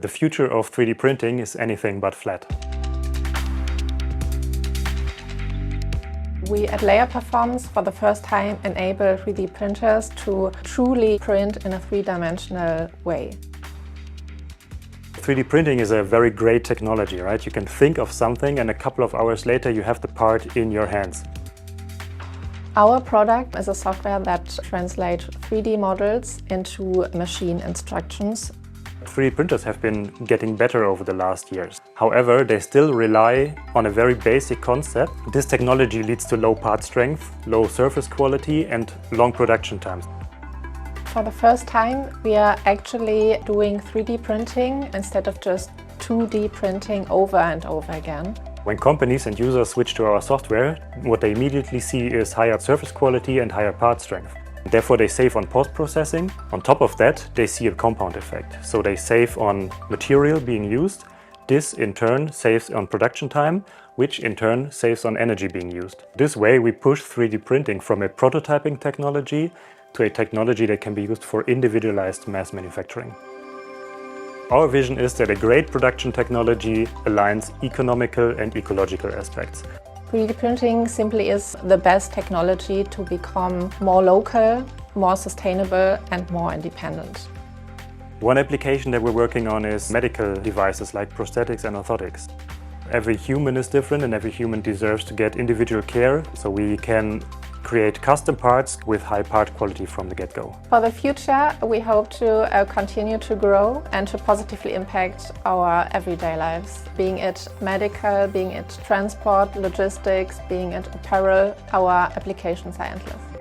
The future of 3D printing is anything but flat. We at Layer Performance for the first time enable 3D printers to truly print in a three-dimensional way. 3D printing is a very great technology, right? You can think of something and a couple of hours later you have the part in your hands. Our product is a software that translates 3D models into machine instructions. 3D printers have been getting better over the last years. However, they still rely on a very basic concept. This technology leads to low part strength, low surface quality and long production times. For the first time, we are actually doing 3D printing instead of just 2D printing over and over again. When companies and users switch to our software, what they immediately see is higher surface quality and higher part strength. Therefore, they save on post-processing. On top of that, they see a compound effect. So they save on material being used. This, in turn, saves on production time, which in turn saves on energy being used. This way, we push 3D printing from a prototyping technology to a technology that can be used for individualized mass manufacturing. Our vision is that a great production technology aligns economical and ecological aspects. 3D printing simply is the best technology to become more local, more sustainable and more independent. One application that we're working on is medical devices like prosthetics and orthotics. Every human is different and every human deserves to get individual care, so we can create custom parts with high part quality from the get-go. For the future, we hope to continue to grow and to positively impact our everyday lives. Being it medical, being it transport, logistics, being it apparel, our applications are endless.